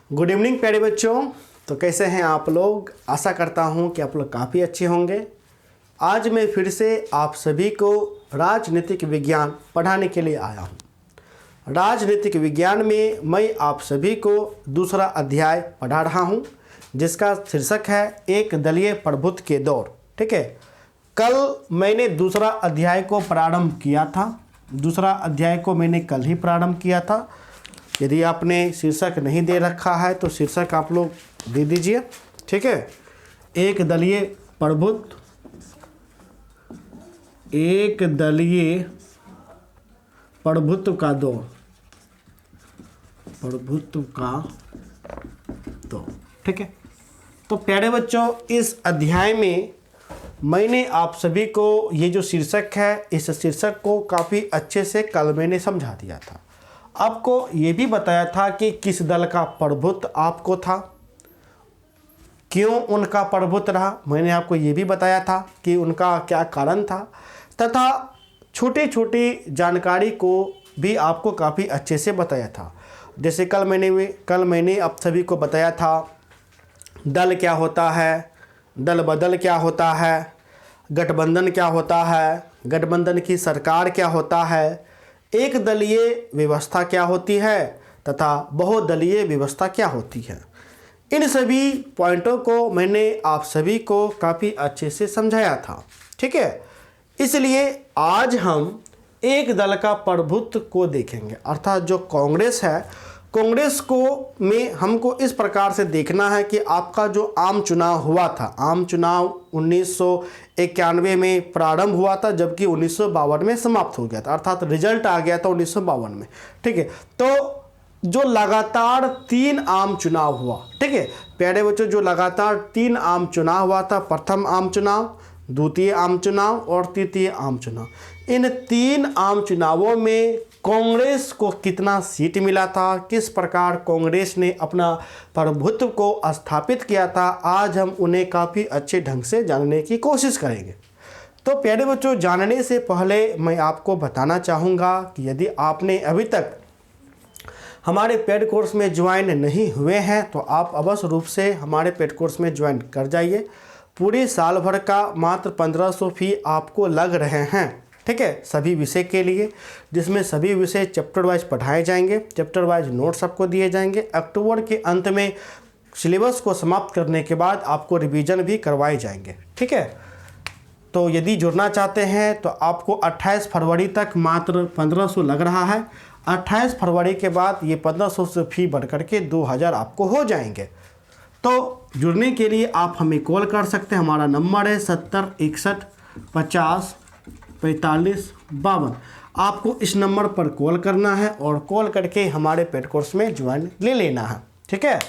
Good evening प्यारे बच्चों। तो कैसे हैं आप लोग? आशा करता हूं कि आप लोग काफ़ी अच्छे होंगे। आज मैं फिर से आप सभी को राजनीतिक विज्ञान पढ़ाने के लिए आया हूं। राजनीतिक विज्ञान में मैं आप सभी को दूसरा अध्याय पढ़ा रहा हूं, जिसका शीर्षक है एक दलीय प्रभुत्व के दौर। ठीक है, कल मैंने दूसरा अध्याय को प्रारंभ किया था। दूसरा अध्याय को मैंने कल ही प्रारंभ किया था। यदि आपने शीर्षक नहीं दे रखा है तो शीर्षक आप लोग दे दीजिए। ठीक है, एक दलीय प्रभुत्व, एक दलीय प्रभुत्व का दौर, प्रभुत्व का दौर। ठीक है, तो प्यारे बच्चों, इस अध्याय में मैंने आप सभी को ये जो शीर्षक है, इस शीर्षक को काफ़ी अच्छे से कल मैंने समझा दिया था। आपको ये भी बताया था कि किस दल का प्रभुत्व आपको था, क्यों उनका प्रभुत्व रहा। मैंने आपको ये भी बताया था कि उनका क्या कारण था, तथा छोटी छोटी जानकारी को भी आपको काफ़ी अच्छे से बताया था। जैसे कल मैंने आप सभी को बताया था दल क्या होता है, दल बदल क्या होता है, गठबंधन क्या होता है, गठबंधन की सरकार क्या होता है, एक दलीय व्यवस्था क्या होती है तथा बहुदलीय व्यवस्था क्या होती है। इन सभी पॉइंटों को मैंने आप सभी को काफ़ी अच्छे से समझाया था। ठीक है, इसलिए आज हम एक दल का प्रभुत्व को देखेंगे, अर्थात जो कांग्रेस है, कांग्रेस को में हमको इस प्रकार से देखना है कि आपका जो आम चुनाव हुआ था, आम चुनाव 1991 में प्रारंभ हुआ था, जबकि 1952 में समाप्त हो गया था, अर्थात रिजल्ट आ गया था 1952 में। ठीक है, तो जो लगातार 3 आम चुनाव हुआ, ठीक है प्यारे बच्चों, जो लगातार 3 आम चुनाव हुआ था, प्रथम आम चुनाव, द्वितीय आम चुनाव और तृतीय आम चुनाव, इन 3 आम चुनावों में कांग्रेस को कितना सीट मिला था, किस प्रकार कांग्रेस ने अपना प्रभुत्व को स्थापित किया था, आज हम उन्हें काफ़ी अच्छे ढंग से जानने की कोशिश करेंगे। तो प्यारे बच्चों, जानने से पहले मैं आपको बताना चाहूँगा कि यदि आपने अभी तक हमारे पेड कोर्स में ज्वाइन नहीं हुए हैं तो आप अवश्य रूप से हमारे पेड कोर्स में ज्वाइन कर जाइए। पूरे साल भर का मात्र 1500 फी आपको लग रहे हैं। ठीक है, सभी विषय के लिए, जिसमें सभी विषय चैप्टर वाइज पढ़ाए जाएंगे, चैप्टर वाइज नोट्स आपको दिए जाएंगे। अक्टूबर के अंत में सिलेबस को समाप्त करने के बाद आपको रिवीजन भी करवाए जाएंगे। ठीक है, तो यदि जुड़ना चाहते हैं तो आपको 28 फरवरी तक मात्र 1500 लग रहा है। 28 फरवरी के बाद ये 1500 से फी बढ़ करके 2000 आपको हो जाएंगे। तो जुड़ने के लिए आप हमें कॉल कर सकते हैं। हमारा नंबर है 70 61 50 45 52। आपको इस नंबर पर कॉल करना है और कॉल करके हमारे पेड कोर्स में ज्वाइन ले लेना है। ठीक है,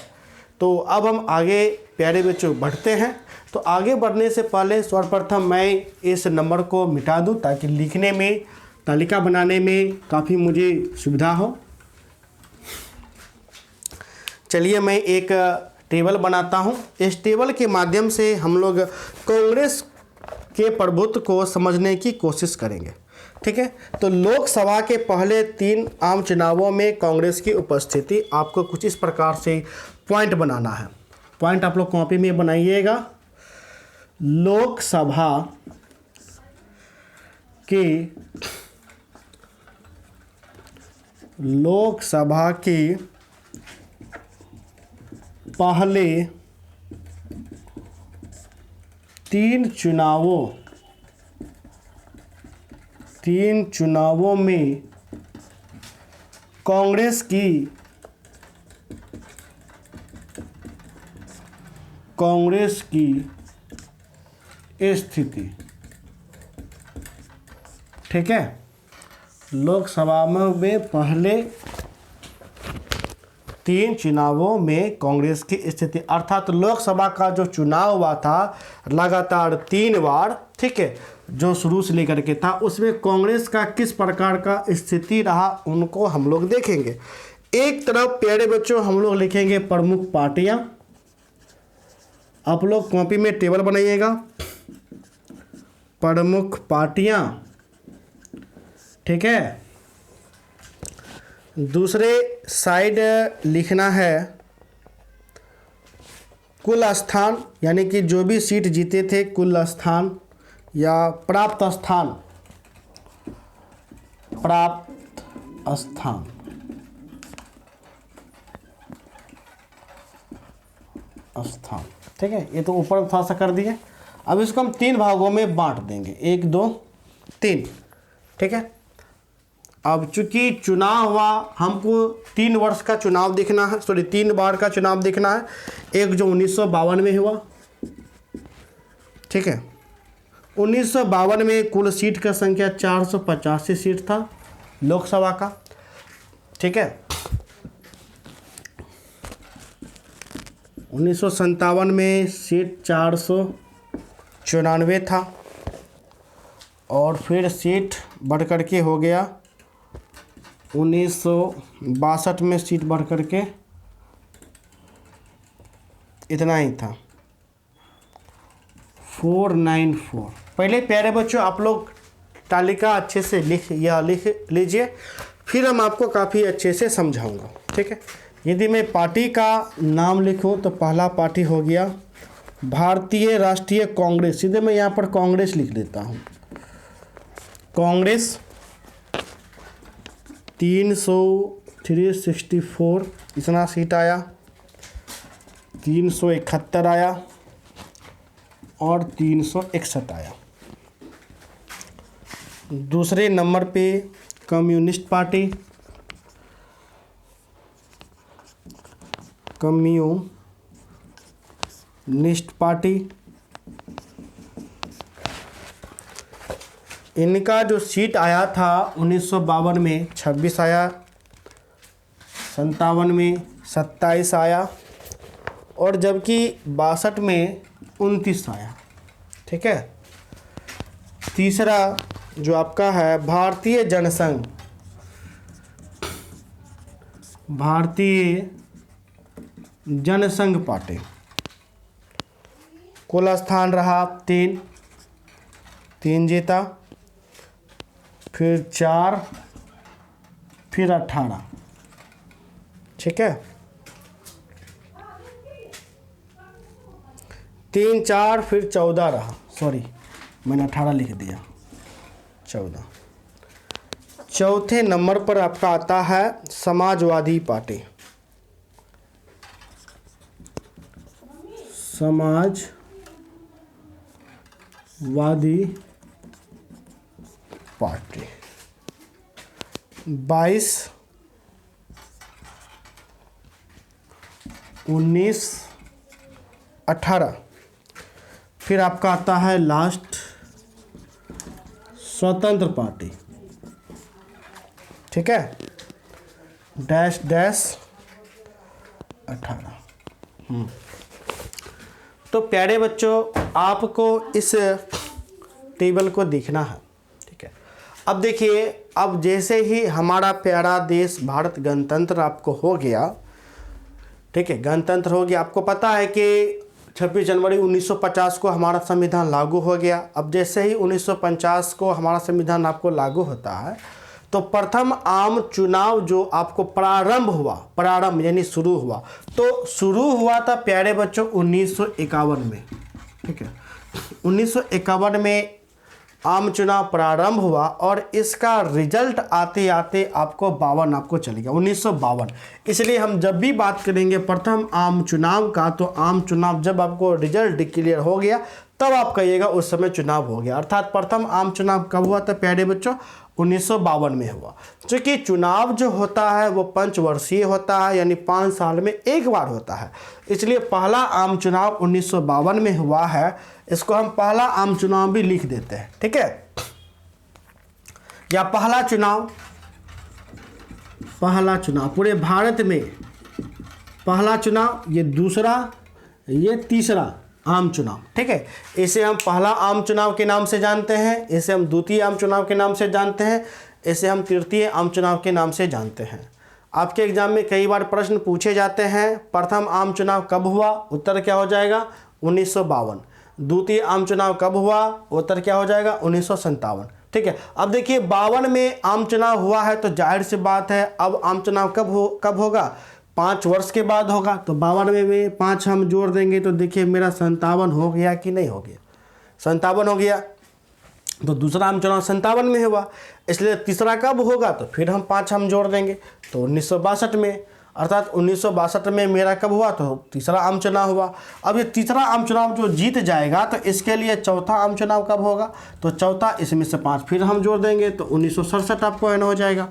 तो अब हम आगे प्यारे बच्चों बढ़ते हैं। तो आगे बढ़ने से पहले सर्वप्रथम मैं इस नंबर को मिटा दूं, ताकि लिखने में, तालिका बनाने में काफ़ी मुझे सुविधा हो। चलिए मैं एक टेबल बनाता हूं। इस टेबल के माध्यम से हम लोग कांग्रेस के प्रभुत्व को समझने की कोशिश करेंगे। ठीक है, तो लोकसभा के पहले 3 आम चुनावों में कांग्रेस की उपस्थिति, आपको कुछ इस प्रकार से पॉइंट बनाना है। पॉइंट आप लोग कॉपी में बनाइएगा। लोकसभा के पहले 3 चुनावों में कांग्रेस की स्थिति। ठीक है, लोकसभा में पहले 3 चुनावों में कांग्रेस की स्थिति, अर्थात लोकसभा का जो चुनाव हुआ था लगातार 3 बार, ठीक है, जो शुरू से लेकर के था, उसमें कांग्रेस का किस प्रकार का स्थिति रहा, उनको हम लोग देखेंगे। एक तरफ प्यारे बच्चों हम लोग लिखेंगे प्रमुख पार्टियां। आप लोग कॉपी में टेबल बनाइएगा, प्रमुख पार्टियां। ठीक है, दूसरे साइड लिखना है कुल स्थान यानी कि जो भी सीट जीते थे, कुल स्थान या प्राप्त स्थान, प्राप्त स्थान, स्थान, ठीक है। ये तो ऊपर थोड़ा सा कर दिए। अब इसको हम 3 भागों में बांट देंगे, 1 2 3, ठीक है। अब चूंकि चुनाव हुआ, हमको 3 वर्ष का चुनाव देखना है, 3 बार का चुनाव देखना है। एक जो 1952 में हुआ, ठीक है। 1952 में कुल सीट का संख्या 485 सीट था लोकसभा का, ठीक है। 1957 में सीट 494 था और फिर सीट बढ़ कर के हो गया 1962 में सीट बढ़ कर के इतना ही था 494। पहले प्यारे बच्चों आप लोग तालिका अच्छे से लिख लीजिए, फिर हम आपको काफ़ी अच्छे से समझाऊंगा, ठीक है। यदि मैं पार्टी का नाम लिखूं तो पहला पार्टी हो गया भारतीय राष्ट्रीय कांग्रेस। सीधे मैं यहाँ पर कांग्रेस लिख देता हूँ। कांग्रेस 364 इतना सीट आया, 371 आया और 361 आया। दूसरे नंबर पे कम्युनिस्ट पार्टी, कम्युनिस्ट पार्टी, इनका जो सीट आया था 1952 में 26 आया, 57 में 27 आया और जबकि 62 में 29 आया, ठीक है। तीसरा जो आपका है भारतीय जनसंघ, भारतीय जनसंघ पार्टी, कुल स्थान रहा 3 जीता, फिर 4, फिर 18, ठीक है। 3 4 फिर 14 रहा, सॉरी मैंने 18 लिख दिया, 14। चौथे नंबर पर आपका आता है समाजवादी पार्टी, समाजवादी पार्टी 22, 19, 18। फिर आपका आता है लास्ट स्वतंत्र पार्टी, ठीक है, डैश डैश 18। तो प्यारे बच्चों आपको इस टेबल को देखना है, ठीक है। अब देखिए, अब जैसे ही हमारा प्यारा देश भारत गणतंत्र आपको हो गया, ठीक है, गणतंत्र हो गया। आपको पता है कि 26 जनवरी 1950 को हमारा संविधान लागू हो गया। अब जैसे ही 1950 को हमारा संविधान आपको लागू होता है तो प्रथम आम चुनाव जो आपको प्रारंभ यानी शुरू हुआ, तो शुरू हुआ था प्यारे बच्चों 1951 में, ठीक है। 1951 में आम चुनाव प्रारंभ हुआ और इसका रिजल्ट आते आते आपको 52 आपको चलेगा 1952। इसलिए हम जब भी बात करेंगे प्रथम आम चुनाव का, तो आम चुनाव जब आपको रिजल्ट डिक्लेयर हो गया तब आप कहिएगा उस समय चुनाव हो गया। अर्थात प्रथम आम चुनाव कब हुआ था प्यारे बच्चों? 1952 में हुआ। क्योंकि चुनाव जो होता है वो पंचवर्षीय होता है, यानी 5 साल में एक बार होता है। इसलिए पहला आम चुनाव 1952 में हुआ है। इसको हम पहला आम चुनाव भी लिख देते हैं, ठीक है। या पहला चुनाव पूरे भारत में पहला चुनाव, ये दूसरा, ये तीसरा आम चुनाव, ठीक है। इसे हम पहला आम चुनाव के नाम से जानते हैं, इसे हम द्वितीय आम चुनाव के नाम से जानते हैं, इसे हम तृतीय आम चुनाव के नाम से जानते हैं। आपके एग्जाम में कई बार प्रश्न पूछे जाते हैं, प्रथम आम चुनाव कब हुआ? उत्तर क्या हो जाएगा? 1952। द्वितीय आम चुनाव कब हुआ? उत्तर क्या हो जाएगा? 1957, ठीक है। अब देखिए 52 में आम चुनाव हुआ है तो जाहिर सी बात है अब आम चुनाव कब होगा? 5 वर्ष के बाद होगा, तो 92 में 5 हम जोड़ देंगे तो देखिए मेरा 57 हो गया कि नहीं हो गया, 57 हो गया। तो दूसरा आम चुनाव 57 में हुआ, इसलिए तीसरा कब होगा, तो फिर हम 5 हम जोड़ देंगे तो 1962 में, अर्थात 1962 में मेरा कब हुआ, तो तीसरा आम चुनाव हुआ। अब ये तीसरा आम चुनाव जो जीत जाएगा तो इसके लिए चौथा आम चुनाव कब होगा, तो चौथा, इसमें से 5 फिर हम जोड़ देंगे तो 1967 आपको एन हो जाएगा।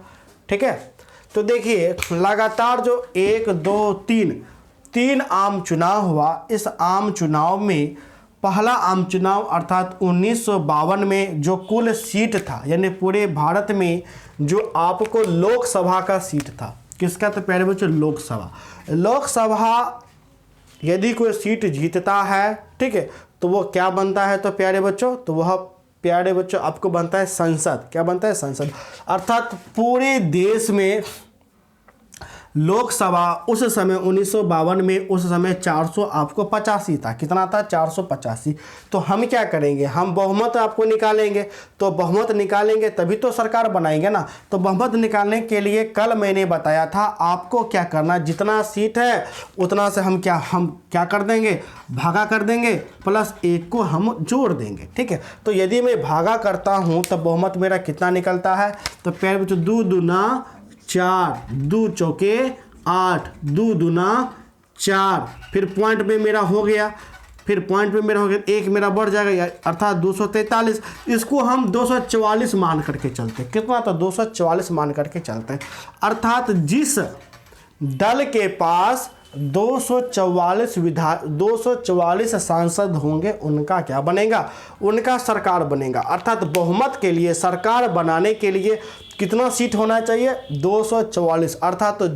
ठीक है, तो देखिए लगातार जो 1 2 3 आम चुनाव हुआ, इस आम चुनाव में पहला आम चुनाव अर्थात 1952 में जो कुल सीट था, यानी पूरे भारत में जो आपको लोकसभा का सीट था, किसका, तो प्यारे बच्चों लोकसभा यदि कोई सीट जीतता है, ठीक है, तो वो क्या बनता है, तो प्यारे बच्चों, तो वह प्यारे बच्चों आपको बनता है संसद। क्या बनता है, संसद। अर्थात पूरे देश में लोकसभा उस समय 1952 में उस समय 400 आपको 85 था। कितना था, 485। तो हम क्या करेंगे, हम बहुमत आपको निकालेंगे, तो बहुमत निकालेंगे तभी तो सरकार बनाएंगे ना। तो बहुमत निकालने के लिए कल मैंने बताया था आपको क्या करना, जितना सीट है उतना से हम क्या कर देंगे, भागा कर देंगे, प्लस 1 को हम जोड़ देंगे। ठीक है, तो यदि मैं भागा करता हूँ तो बहुमत मेरा कितना निकलता है, तो प्यारे बच्चों 2 दूना 4, 2 चौके 8, 2 दूना 4, फिर पॉइंट में मेरा हो गया, एक मेरा बढ़ जाएगा, अर्थात 243। इसको हम 244 मान करके चलते हैं। कितना, तो 244 मान करके चलते हैं। अर्थात जिस दल के पास 244 सांसद होंगे उनका क्या बनेगा, उनका सरकार बनेगा। अर्थात बहुमत के लिए, सरकार बनाने के लिए कितना सीट होना चाहिए, 244। अर्थात तो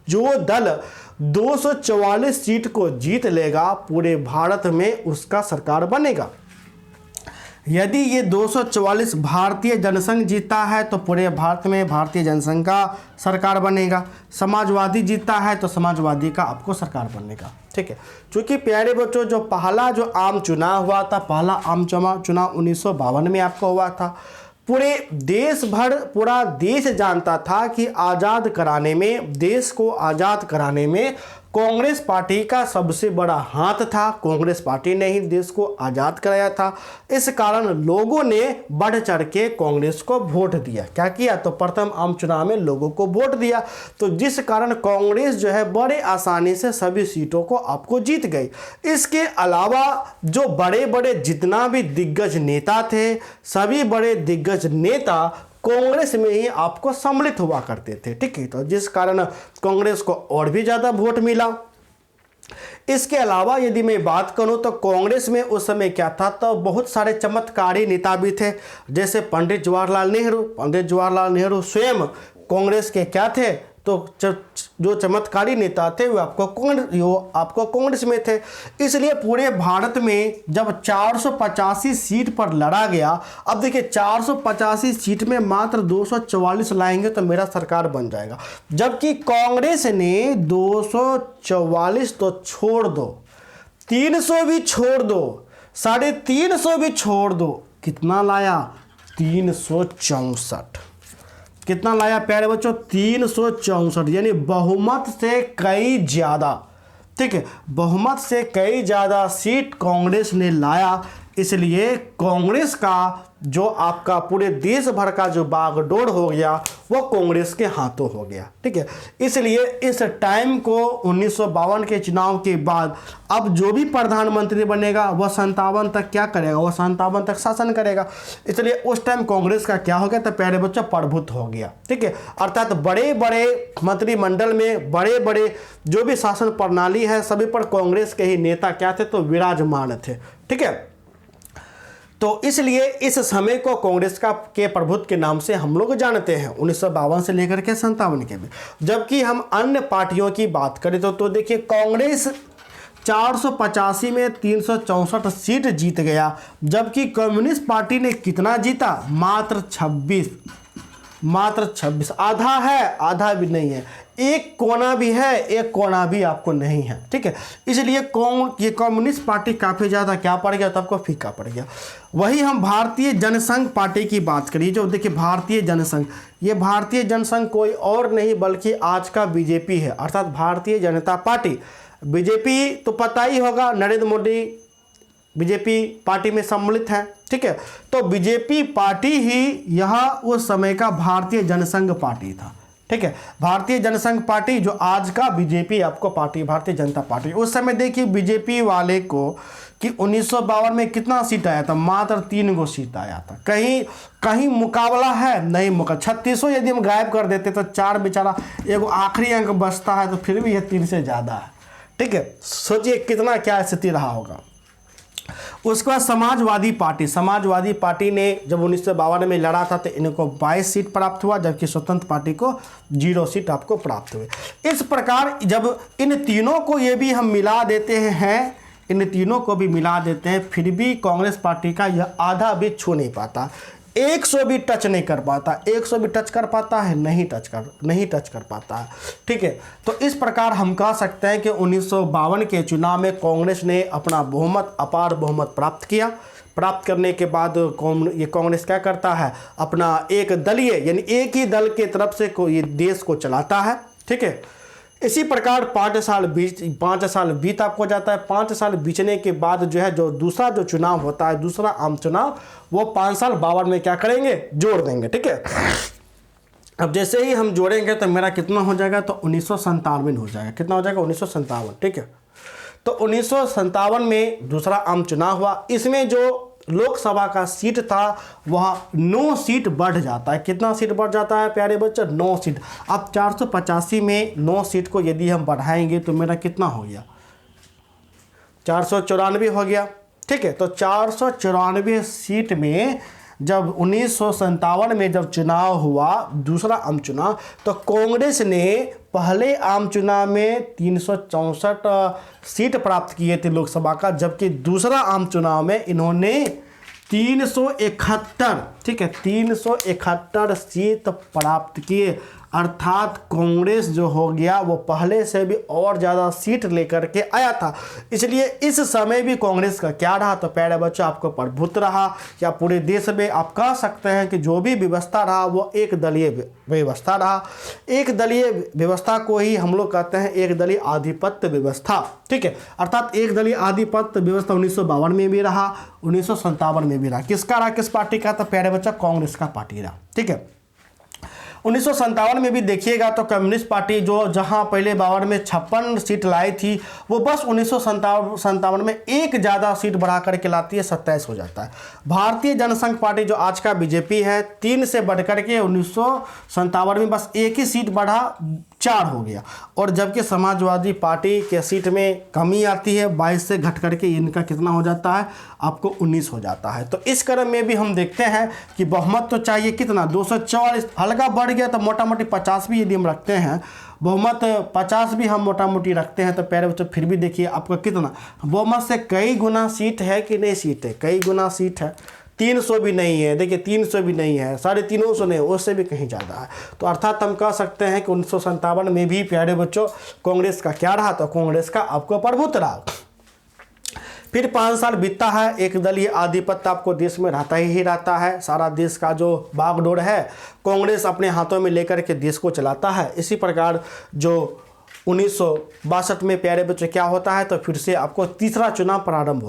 जो दल 244 सीट को जीत लेगा पूरे भारत में उसका सरकार बनेगा। यदि ये 244 भारतीय जनसंघ जीता है तो पूरे भारत में भारतीय जनसंघ का सरकार बनेगा। समाजवादी जीता है तो समाजवादी का आपको सरकार बनेगा। ठीक है, चूँकि प्यारे बच्चों जो पहला जो आम चुनाव हुआ था, पहला आम चुनाव 1952 में आपको हुआ था। पूरा देश जानता था कि आज़ाद कराने में, देश को आज़ाद कराने में कांग्रेस पार्टी का सबसे बड़ा हाथ था। कांग्रेस पार्टी ने ही देश को आज़ाद कराया था। इस कारण लोगों ने बढ़ चढ़ के कांग्रेस को वोट दिया। क्या किया, तो प्रथम आम चुनाव में लोगों को वोट दिया, तो जिस कारण कांग्रेस जो है बड़े आसानी से सभी सीटों को आपको जीत गई। इसके अलावा जो बड़े बड़े जितना भी दिग्गज नेता थे, सभी बड़े दिग्गज नेता कांग्रेस में ही आपको सम्मिलित हुआ करते थे। ठीक है, तो जिस कारण कांग्रेस को और भी ज़्यादा वोट मिला। इसके अलावा यदि मैं बात करूं तो कांग्रेस में उस समय क्या था, तो बहुत सारे चमत्कारी नेता भी थे, जैसे पंडित जवाहरलाल नेहरू स्वयं कांग्रेस के क्या थे, तो जो चमत्कारी नेता थे वो आपको कांग्रेस में थे। इसलिए पूरे भारत में जब 485 सीट पर लड़ा गया, अब देखिए 485 सीट में मात्र 244 लाएंगे तो मेरा सरकार बन जाएगा, जबकि कांग्रेस ने 244 तो छोड़ दो, 300 भी छोड़ दो, 350 भी छोड़ दो, कितना लाया, 364। कितना लाया प्यारे बच्चों, 364, यानी बहुमत से कई ज़्यादा। ठीक है, बहुमत से कई ज़्यादा सीट कांग्रेस ने लाया। इसलिए कांग्रेस का जो आपका पूरे देश भर का जो बागडोर हो गया वो कांग्रेस के हाथों हो गया। ठीक है, इसलिए इस टाइम को 1952 के चुनाव के बाद अब जो भी प्रधानमंत्री बनेगा वह 57 तक क्या करेगा, वह 57 तक शासन करेगा। इसलिए उस टाइम कांग्रेस का क्या हो गया, तो प्यारे बच्चों प्रभुत्व हो गया। ठीक है, अर्थात बड़े बड़े मंत्रिमंडल में बड़े बड़े जो भी शासन प्रणाली है सभी पर कांग्रेस के ही नेता क्या थे, तो विराजमान थे। ठीक है, तो इसलिए इस समय को कांग्रेस के प्रभुत्व के नाम से हम लोग जानते हैं 1952 से लेकर के 57 के भी। जबकि हम अन्य पार्टियों की बात करें तो देखिए कांग्रेस 485 में 364 सीट जीत गया, जबकि कम्युनिस्ट पार्टी ने कितना जीता, मात्र 26। आधा है, आधा भी नहीं है। एक कोना भी है, एक कोना भी आपको नहीं है, ठीक है। इसलिए ये कम्युनिस्ट पार्टी काफ़ी ज़्यादा क्या पड़ गया, तो आपको फीका पड़ गया। वही हम भारतीय जनसंघ पार्टी की बात करिए, जो देखिए भारतीय जनसंघ, ये भारतीय जनसंघ कोई और नहीं बल्कि आज का बीजेपी है, अर्थात भारतीय जनता पार्टी। बीजेपी तो पता ही होगा, नरेंद्र मोदी बीजेपी पार्टी में सम्मिलित है, ठीक है। तो बीजेपी पार्टी ही यह उस समय का भारतीय जनसंघ पार्टी था, ठीक है। भारतीय जनसंघ पार्टी जो आज का बीजेपी आपको पार्टी, भारतीय जनता पार्टी। उस समय देखिए बीजेपी वाले को कि 1952 में कितना सीट आया था, मात्र 3 गो सीट आया था। कहीं मुकाबला है नहीं, 3600 यदि हम गायब कर देते तो 4 बेचारा एगो आखिरी अंक बचता है, तो फिर भी यह 3 से ज़्यादा है, ठीक है। सोचिए कितना क्या स्थिति रहा होगा। उसके बाद समाजवादी पार्टी ने जब 1952 में लड़ा था तो इनको 22 सीट प्राप्त हुआ, जबकि स्वतंत्र पार्टी को 0 सीट आपको प्राप्त हुए। इस प्रकार जब इन तीनों को ये भी हम मिला देते हैं, इन तीनों को भी मिला देते हैं, फिर भी कांग्रेस पार्टी का यह आधा भी छू नहीं पाता, 100 भी टच नहीं कर पाता। 100 भी टच कर पाता है, नहीं टच कर पाता है, ठीक है। तो इस प्रकार हम कह सकते हैं कि 1952 के चुनाव में कांग्रेस ने अपना बहुमत, अपार बहुमत प्राप्त किया। प्राप्त करने के बाद ये कांग्रेस क्या करता है, अपना एक दलीय यानी एक ही दल के तरफ से ये देश को चलाता है, ठीक है। इसी प्रकार 5 साल बीत आपको जाता है। 5 साल बीतने के बाद जो है, जो दूसरा जो चुनाव होता है, दूसरा आम चुनाव, वो 5 साल 52 में क्या करेंगे, जोड़ देंगे, ठीक है। अब जैसे ही हम जोड़ेंगे तो मेरा कितना हो जाएगा, तो 1957 हो जाएगा। कितना हो जाएगा, 1957, ठीक है। तो 1957 में दूसरा आम चुनाव हुआ। इसमें जो लोकसभा का सीट था वह 9 सीट बढ़ जाता है। कितना सीट बढ़ जाता है प्यारे बच्चों, 9 सीट। अब 485 में 9 सीट को यदि हम बढ़ाएंगे तो मेरा कितना हो गया, 494 हो गया, ठीक है। तो 494 सीट में जब 1957 में जब चुनाव हुआ, दूसरा आम चुनाव, तो कांग्रेस ने पहले आम चुनाव में 364 सीट प्राप्त किए थे लोकसभा का, जबकि दूसरा आम चुनाव में इन्होंने 371, ठीक है, 371 सीट प्राप्त किए। अर्थात कांग्रेस जो हो गया वो पहले से भी और ज़्यादा सीट लेकर के आया था। इसलिए इस समय भी कांग्रेस का क्या रहा, तो प्यारे बच्चों आपको प्रभुत्व रहा, या पूरे देश में आप कह सकते हैं कि जो भी व्यवस्था रहा वो एक दलीय व्यवस्था रहा। एक दलीय व्यवस्था को ही हम लोग कहते हैं एक दलीय आधिपत्य व्यवस्था, ठीक है। अर्थात एक दलीय आधिपत्य व्यवस्था 1952 में भी रहा, 1957 में भी रहा। किसका रहा, किस पार्टी का, तो प्यारे बच्चा कांग्रेस का पार्टी रहा, ठीक है। 1957 में भी देखिएगा तो कम्युनिस्ट पार्टी जो जहां पहले 52 में 56 सीट लाई थी, वो बस 1957 में एक ज़्यादा सीट बढ़ा करके लाती है, 27 हो जाता है। भारतीय जनसंघ पार्टी जो आज का बीजेपी है, 3 से बढ़ करके 1957 में बस एक ही सीट बढ़ा, 4 हो गया। और जबकि समाजवादी पार्टी के सीट में कमी आती है, 22 से घट करके इनका कितना हो जाता है, आपको 19 हो जाता है। तो इस क्रम में भी हम देखते हैं कि बहुमत तो चाहिए कितना, 244, हल्का बढ़ गया तो मोटा मोटी 50 भी यदि हम रखते हैं, बहुमत 50 भी हम मोटा मोटी रखते हैं, तो प्यारे बच्चों फिर भी देखिए आपका कितना बहुमत से कई गुना सीट है कि नहीं, सीट है, कई गुना सीट है। 300 भी नहीं है, देखिए 300 भी नहीं है, 350 नहीं, उससे भी कहीं ज़्यादा है। तो अर्थात हम कह सकते हैं कि 1957 में भी प्यारे बच्चों कांग्रेस का क्या रहा, तो कांग्रेस का आपको प्रभुत्व रहा। फिर 5 साल बीतता है, एक दलीय आधिपत्य आपको देश में रहता ही रहता है। सारा देश का जो बागडोर है कांग्रेस अपने हाथों में लेकर के देश को चलाता है। इसी प्रकार जो 1962 में प्यारे बच्चे क्या होता है, तो फिर से आपको तीसरा चुनाव प्रारंभ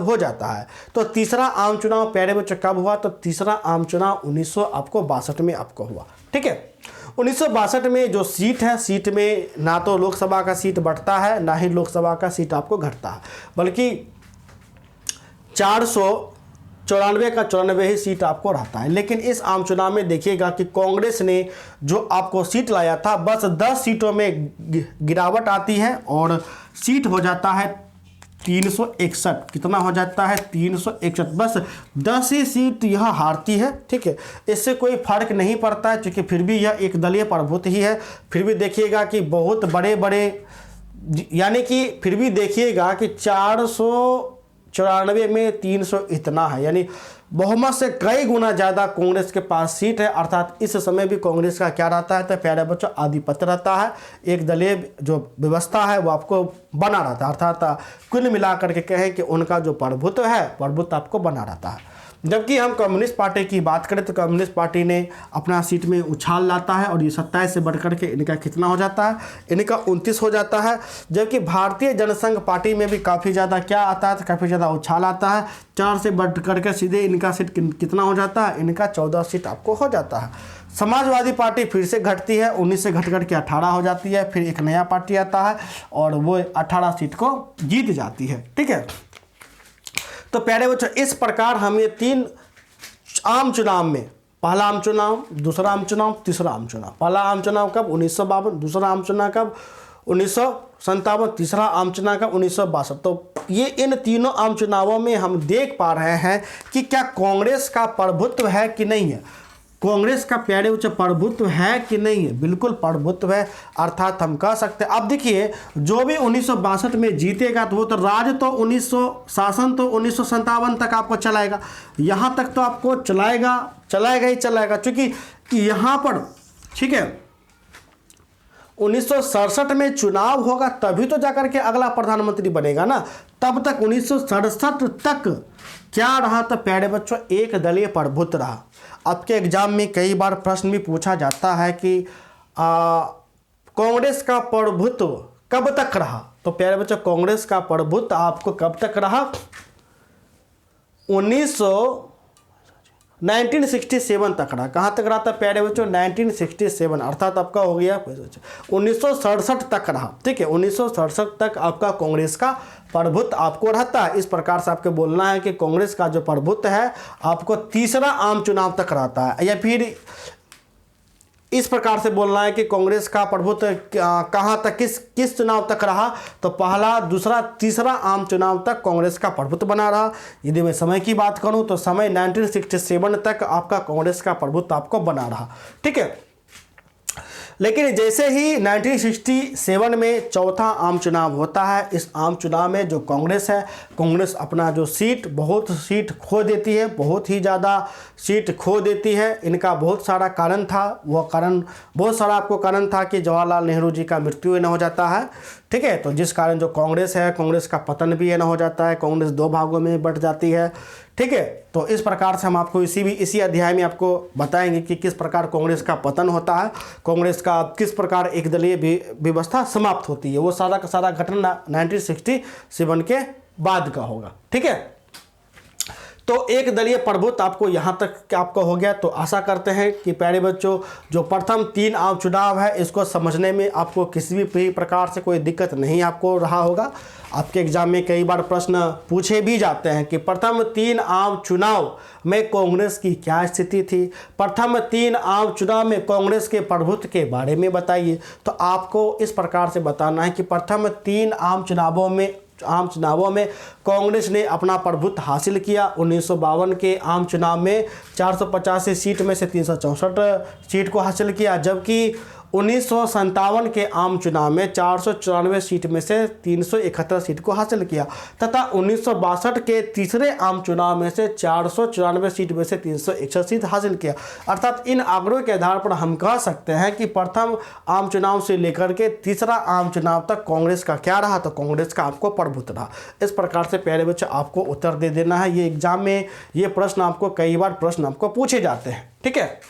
हो जाता है। तो तीसरा आम चुनाव प्यारे बच्चे कब हुआ, तो तीसरा आम चुनाव 1962 में आपको हुआ, ठीक है। 1962 में जो सीट है, सीट में ना तो लोकसभा का सीट बढ़ता है, ना ही लोकसभा का सीट आपको घटता है, बल्कि 494 का 94 ही सीट आपको रहता है। लेकिन इस आम चुनाव में देखिएगा कि कांग्रेस ने जो आपको सीट लाया था, बस 10 सीटों में गिरावट आती है और सीट हो जाता है 361। कितना हो जाता है, 361। बस 10 ही सीट यह हारती है, ठीक है। इससे कोई फर्क नहीं पड़ता है, क्योंकि फिर भी यह एक दलीय प्रभुत्व ही है। फिर भी देखिएगा कि बहुत बड़े यानी कि फिर भी देखिएगा कि 494 में 300 इतना है, यानी बहुमत से कई गुना ज़्यादा कांग्रेस के पास सीट है, अर्थात इस समय भी कांग्रेस का क्या रहता है तो प्यारे बच्चों आधिपत्य रहता है, एक दलीय जो व्यवस्था है वो आपको बना रहता है, अर्थात कुल मिलाकर के कहें कि उनका जो प्रभुत्व है प्रभुत्व आपको बना रहता है। जबकि हम कम्युनिस्ट पार्टी की बात करें तो कम्युनिस्ट पार्टी ने अपना सीट में उछाल लाता है और ये 27 से बढ़कर के इनका कितना हो जाता है, इनका 29 हो जाता है। जबकि भारतीय जनसंघ पार्टी में भी काफ़ी ज़्यादा क्या आता है तो काफ़ी ज़्यादा उछाल आता है, 4 से बढ़ करके सीधे इनका सीट कितना हो जाता है, इनका 14 सीट आपको हो जाता है। समाजवादी पार्टी फिर से घटती है, 19 से घट करके 18 हो जाती है, फिर एक नया पार्टी आता है और वो 18 सीट को जीत जाती है। ठीक है, तो प्यारे बच्चों इस प्रकार हम ये 3 आम चुनाव में, पहला आम चुनाव, दूसरा आम चुनाव, तीसरा आम चुनाव, पहला आम चुनाव कब 1952, दूसरा आम चुनाव कब 1957, तीसरा आम चुनाव कब 1962। तो ये इन तीनों आम चुनावों में हम देख पा रहे हैं कि क्या कांग्रेस का प्रभुत्व है कि नहीं है, कांग्रेस का प्यारे बच्चों प्रभुत्व है कि नहीं है, बिल्कुल प्रभुत्व है। अर्थात हम कह सकते हैं, अब देखिए जो भी 1962 में जीतेगा तो वो तो राज तो 1900 शासन तो 1957 तक आपको चलाएगा, यहाँ तक तो आपको चलाएगा ही चलाएगा, क्योंकि यहाँ पर ठीक है 1967 में चुनाव होगा तभी तो जाकर के अगला प्रधानमंत्री बनेगा ना, तब तक 1967 तक क्या रहा तो प्यारे बच्चों एक दलीय प्रभुत्व रहा। आपके एग्जाम में कई बार प्रश्न भी पूछा जाता है कि कांग्रेस का प्रभुत्व कब तक रहा, तो प्यारे बच्चों कांग्रेस का प्रभुत्व आपको कब तक रहा, 1967 तक रहा। कहाँ तक रहा था प्यारे बच्चों 1967, अर्थात आपका हो गया 1967 तक रहा। ठीक है, 1967 तक आपका कांग्रेस का प्रभुत्व आपको रहता है। इस प्रकार से आपको बोलना है कि कांग्रेस का जो प्रभुत्व है आपको तीसरा आम चुनाव तक रहता है, या फिर इस प्रकार से बोलना है कि कांग्रेस का प्रभुत्व कहाँ तक किस चुनाव तक रहा, तो पहला, दूसरा, तीसरा आम चुनाव तक कांग्रेस का प्रभुत्व बना रहा। यदि मैं समय की बात करूं तो समय 1967 तक आपका कांग्रेस का प्रभुत्व आपको बना रहा। ठीक है, लेकिन जैसे ही 1967 में चौथा आम चुनाव होता है, इस आम चुनाव में जो कांग्रेस है, कांग्रेस अपना जो बहुत सीट खो देती है, बहुत ही ज़्यादा सीट खो देती है। इनका बहुत सारा कारण था, वह कारण बहुत सारा आपको कारण था कि जवाहरलाल नेहरू जी का मृत्यु न हो जाता है। ठीक है, तो जिस कारण जो कांग्रेस है, कांग्रेस का पतन भी न हो जाता है, कांग्रेस 2 भागों में बंट जाती है। ठीक है, तो इस प्रकार से हम आपको इसी अध्याय में आपको बताएंगे कि किस प्रकार कांग्रेस का पतन होता है, कांग्रेस का किस प्रकार एक दलीय व्यवस्था समाप्त होती है। वो सारा का सारा घटना 1967 के बाद का होगा। ठीक है, तो एक दलीय प्रभुत्व आपको यहाँ तक आपको हो गया। तो आशा करते हैं कि प्यारे बच्चों जो प्रथम 3 आम चुनाव है इसको समझने में आपको किसी भी प्रकार से कोई दिक्कत नहीं आपको रहा होगा। आपके एग्जाम में कई बार प्रश्न पूछे भी जाते हैं कि प्रथम 3 आम चुनाव में कांग्रेस की क्या स्थिति थी, प्रथम 3 आम चुनाव में कांग्रेस के प्रभुत्व के बारे में बताइए। तो आपको इस प्रकार से बताना है कि प्रथम 3 आम चुनावों में कांग्रेस ने अपना प्रभुत्व हासिल किया। 1952 के आम चुनाव में 485 सीट में से 364 सीट को हासिल किया, जबकि 1957 के आम चुनाव में 494 सीट में से 371 सीट को हासिल किया, तथा 1962 के तीसरे आम चुनाव में से 494 सीट में से 361 सीट हासिल किया। अर्थात इन आंकड़ों के आधार पर हम कह सकते हैं कि प्रथम आम चुनाव से लेकर के तीसरा आम चुनाव तक कांग्रेस का क्या रहा, तो कांग्रेस का आपको प्रभुत्व रहा। इस प्रकार से प्यारे बच्चे आपको उत्तर दे देना है। ये एग्जाम में ये प्रश्न आपको कई बार प्रश्न आपको पूछे जाते हैं। ठीक है,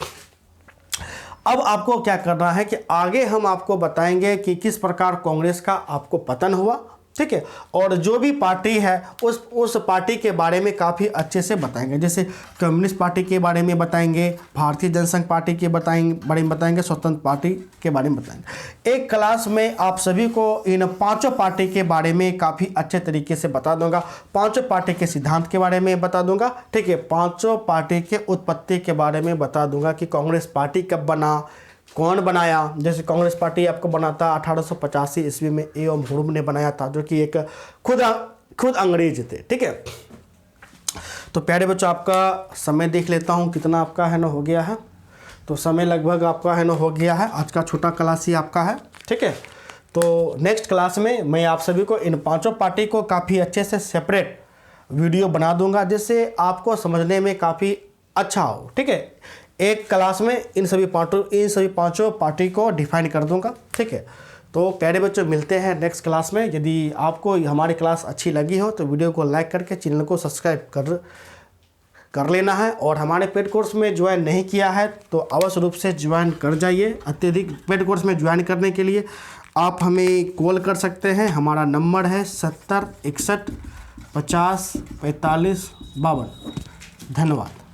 अब आपको क्या करना है कि आगे हम आपको बताएंगे कि किस प्रकार कांग्रेस का आपको पतन हुआ। ठीक है, और जो भी पार्टी है उस पार्टी के बारे में काफ़ी अच्छे से बताएंगे, जैसे कम्युनिस्ट पार्टी के बारे में बताएंगे, भारतीय जनसंघ पार्टी के बारे में बताएंगे, स्वतंत्र पार्टी के बारे में बताएंगे। एक क्लास में आप सभी को इन 5 पार्टी के बारे में काफ़ी अच्छे तरीके से बता दूंगा, 5 पार्टी के सिद्धांत के बारे में बता दूंगा। ठीक है, 5 पार्टी के उत्पत्ति के बारे में बता दूंगा कि कांग्रेस पार्टी कब बना, कौन बनाया। जैसे कांग्रेस पार्टी आपको बनाता 1885 ईस्वी में एवं हुड़ुम ने बनाया था, जो कि एक खुद अंग्रेज थे। ठीक है, तो प्यारे बच्चों आपका समय देख लेता हूँ कितना आपका है ना हो गया है। तो समय लगभग आपका है ना हो गया है, आज का छोटा क्लास ही आपका है। ठीक है, तो नेक्स्ट क्लास में मैं आप सभी को इन 5 पार्टी को काफ़ी अच्छे से सेपरेट वीडियो बना दूंगा जिससे आपको समझने में काफ़ी अच्छा हो। ठीक है, एक क्लास में इन सभी पाँचों पार्टी को डिफाइन कर दूंगा। ठीक है, तो प्यारे बच्चों मिलते हैं नेक्स्ट क्लास में। यदि आपको हमारी क्लास अच्छी लगी हो तो वीडियो को लाइक करके चैनल को सब्सक्राइब कर लेना है, और हमारे पेड कोर्स में ज्वाइन नहीं किया है तो अवश्य रूप से ज्वाइन कर जाइए। अत्यधिक पेड कोर्स में ज्वाइन करने के लिए आप हमें कॉल कर सकते हैं। हमारा नंबर है 70 61 50 45 52। धन्यवाद।